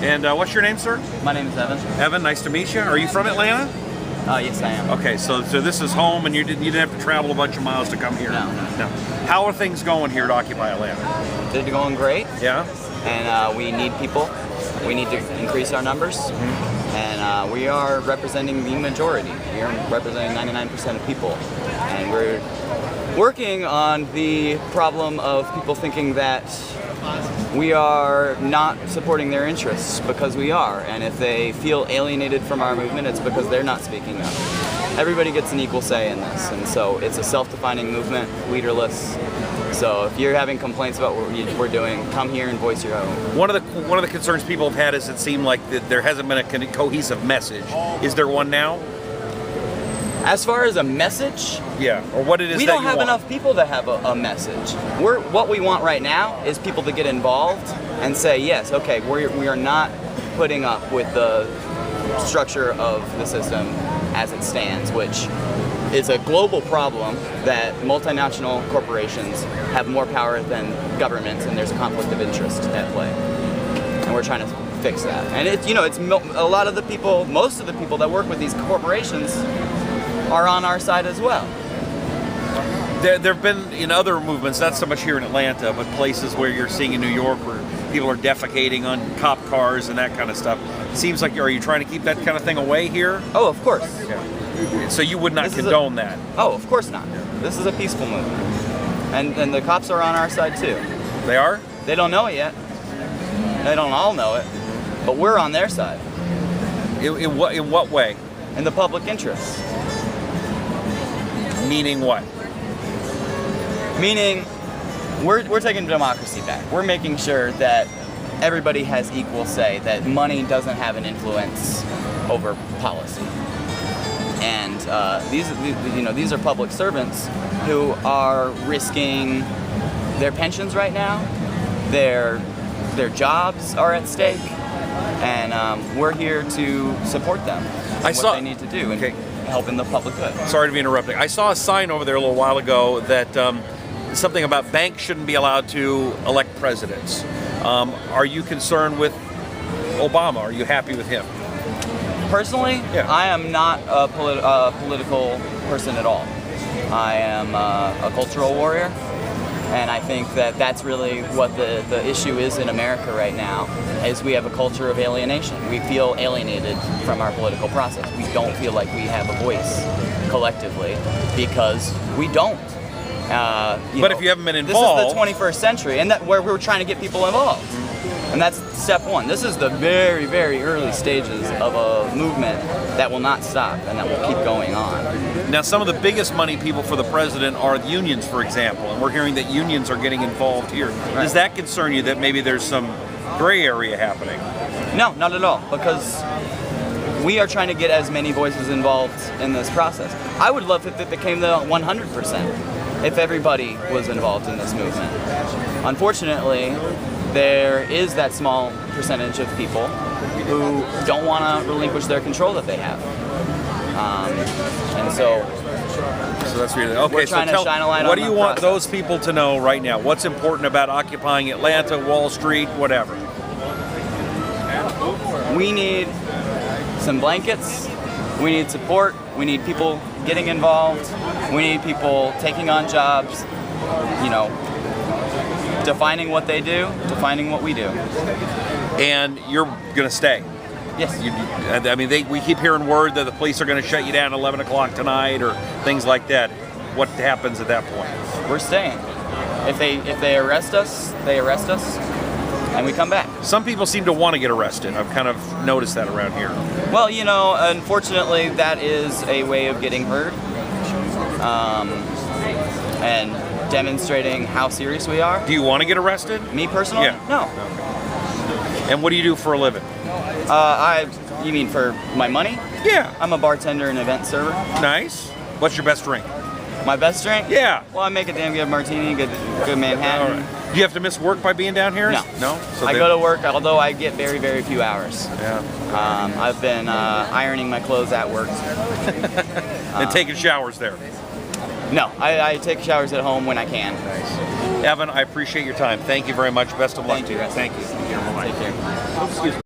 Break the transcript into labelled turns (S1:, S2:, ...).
S1: And what's your name, sir?
S2: My name is Evan.
S1: Evan, nice to meet you. Are you from Atlanta?
S2: Yes, I am.
S1: Okay, so this is home, and you didn't have to travel a bunch of miles to come here.
S2: No.
S1: How are things going here at Occupy Atlanta?
S2: They're going great.
S1: Yeah.
S2: And we need people. We need to increase our numbers. And we are representing the majority. We are representing 99% of people. And we're working on the problem of people thinking that we are not supporting their interests, because we are. And if they feel alienated from our movement, it's because they're not speaking up. Everybody gets an equal say in this, and so it's a self-defining movement, leaderless. So if you're having complaints about what we're doing, come here and voice your own.
S1: One of the concerns people have had is it seemed like that there hasn't been a cohesive message. Is there one now?
S2: As far as a message,
S1: yeah, or what it is
S2: we
S1: that
S2: don't
S1: you
S2: have
S1: want.
S2: enough people to have a message. What we want right now is people to get involved and say, yes, okay, we are not putting up with the structure of the system as it stands, which is a global problem that multinational corporations have more power than governments, and there's a conflict of interest at play. And we're trying to fix that. And it's a lot of the people, most of the people that work with these corporations are on our side as well.
S1: There have been in other movements, not so much here in Atlanta, but places where you're seeing in New York where people are defecating on cop cars and that kind of stuff. It seems like, are you trying to keep that kind of thing away here?
S2: Oh, of course.
S1: Yeah. So you would not condone that?
S2: Oh, of course not. This is a peaceful movement. And the cops are on our side too.
S1: They are?
S2: They don't know it yet. They don't all know it. But we're on their side.
S1: In what way?
S2: In the public interest.
S1: Meaning what?
S2: Meaning, we're taking democracy back. We're making sure that everybody has equal say, that money doesn't have an influence over policy. And these are public servants who are risking their pensions right now. Their jobs are at stake, and we're here to support them. What they need to do.
S1: Okay.
S2: Help in the public good.
S1: Sorry to be interrupting. I saw a sign over there a little while ago that something about banks shouldn't be allowed to elect presidents. Are you concerned with Obama? Are you happy with him?
S2: Personally,
S1: yeah.
S2: I am not a political person at all. I am a cultural warrior, and I think that that's really what the issue is in America right now, is we have a culture of alienation. We feel alienated from our political process. We don't feel like we have a voice collectively, because we don't.
S1: But if you haven't been involved...
S2: This is the 21st century, and where we're trying to get people involved. And that's step one. This is the very, very early stages of a movement that will not stop and that will keep going on.
S1: Now, some of the biggest money people for the president are unions, for example, and we're hearing that unions are getting involved here. Right. Does that concern you that maybe there's some gray area happening?
S2: No, not at all, because we are trying to get as many voices involved in this process. I would love if it became the 100%, if everybody was involved in this movement. Unfortunately, there is that small percentage of people who don't want to relinquish their control that they have. And so
S1: that's really okay.
S2: We're trying to shine a light on
S1: what do you want
S2: process.
S1: those people to know right now? What's important about occupying Atlanta, Wall Street, whatever?
S2: We need some blankets. We need support. We need people getting involved. We need people taking on jobs. Defining what they do, defining what we do.
S1: And you're going to stay?
S2: Yes.
S1: We keep hearing word that the police are going to shut you down at 11 o'clock tonight or things like that. What happens at that point?
S2: We're staying. If they arrest us, they arrest us, and we come back.
S1: Some people seem to want to get arrested. I've kind of noticed that around here.
S2: Well, unfortunately, that is a way of getting heard. And demonstrating how serious we are.
S1: Do you want to get arrested?
S2: Me personally?
S1: Yeah.
S2: No.
S1: And what do you do for a living?
S2: You mean for my money?
S1: Yeah.
S2: I'm a bartender and event server.
S1: Nice. What's your best drink?
S2: My best drink?
S1: Yeah.
S2: Well, I make a damn good martini, good Manhattan.
S1: All right. Do you have to miss work by being down here?
S2: No.
S1: No? So
S2: I go to work, although I get very, very few hours.
S1: Yeah.
S2: I've been ironing my clothes at work.
S1: And taking showers there?
S2: No, I take showers at home when I can.
S1: Nice. Evan, I appreciate your time. Thank you very much. Best of luck to you.
S2: Thank you.
S1: Thank you.
S2: Take care.
S1: Excuse me.